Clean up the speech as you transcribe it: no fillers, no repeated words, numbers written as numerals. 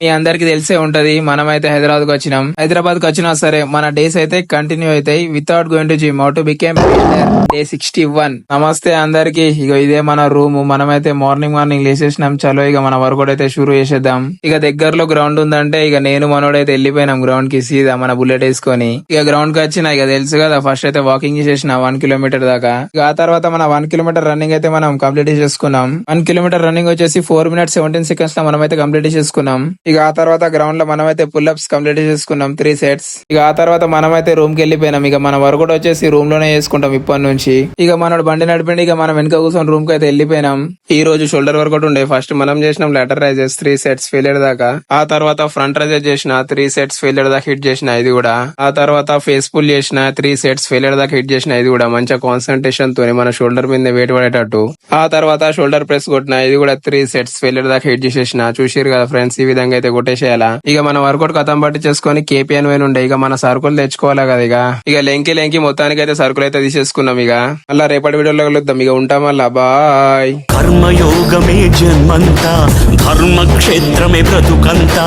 మీ అందరికి తెలిసే ఉంటది, మనమైతే హైదరాబాద్ కు వచ్చినాం. హైదరాబాద్ కు వచ్చినా సరే మన డేస్ అయితే కంటిన్యూ అవుతాయి without going to gym. How to became day 61. నమస్తే అందరికి. ఇక ఇదే మన రూమ్. మనమైతే మార్నింగ్ లేచేసినాం. చలో ఇక మన వర్కౌట్ అయితే షురూ చేసేద్దాం. ఇక దగ్గరలో గ్రౌండ్ ఉందంటే ఇక నేను మనోడైతే వెళ్ళిపోయినాం గ్రౌండ్ కి సీదా మన బుల్లెట్ వేసుకొని. ఇక గ్రౌండ్ కి వచ్చిన ఇక తెలుసు కదా, ఫస్ట్ అయితే వాకింగ్ చేసేసిన 1 కిలోమీటర్ దాకా. ఇక ఆ తర్వాత మన 1 కిలోమీటర్ రన్నింగ్ అయితే మనం కంప్లీట్ చేసుకున్నాం. 1 కిలోమీటర్ రన్నింగ్ వచ్చేసి 4 minutes 17 seconds లో మనమైతే కంప్లీట్ చేసుకున్నాం. ఇక ఆ తర్వాత గ్రౌండ్ లో మనమైతే పుల్అప్స్ కంప్లీట్ చేసుకున్నాం 3 sets. ఇక ఆ తర్వాత మనమైతే రూమ్ కి వెళ్ళిపోయినాం. ఇక మన వర్కౌట్ వచ్చేసి రూమ్ లోనే చేసుకుంటాం ఇప్పటి నుంచి. ఇక మనోడు బండి నడిపిండి ఇక మనం వెనక కూర్చొని రూమ్ కి అయితే వెళ్ళిపోయినాం. ఈ రోజు షోల్డర్ వర్కౌట్ ఉండే. ఫస్ట్ మనం చేసినాం లాటర్ రైజెస్ 3 sets ఫెయిలియర్ దాకా. ఆ తర్వాత ఫ్రంట్ రైజెస్ చేసిన 3 sets ఫెయిలియర్ దాకా హిట్ చేసిన ఇది కూడా. ఆ తర్వాత ఫేస్ పుల్ చేసిన 3 sets ఫెయిలియర్ దాకా హిట్ చేసిన ఇది కూడా. మంచిగా కాన్సన్ట్రేషన్ తోని మన షోల్డర్ మీద వెయిట్ పడేటట్టు. ఆ తర్వాత షోల్డర్ ప్రెస్ కొట్టిన ఇది కూడా 3 sets ఫెయిలియర్ దాకా హిట్ చేసేసిన. చూసారు కదా ఫ్రెండ్స్, ఈ విధంగా అయితే కొట్టేసేయాలా. ఇక మన వర్కౌట్ కథం పట్టి చేసుకుని కేపీఎన్ వైన్ ఉండే. ఇక మన సరుకులు తెచ్చుకోవాలా కదా. ఇక లెంకి మొత్తానికి అయితే సరుకులు అయితే తీసేసుకున్నాం. ఇక మళ్ళా రేపటి వీడియోలో కలుద్దాం. ఇక ఉంటాం మళ్ళా, బాయ్. కర్మయోగమే జన్మంతా, ధర్మక్షేత్రమే బ్రతుకంతా.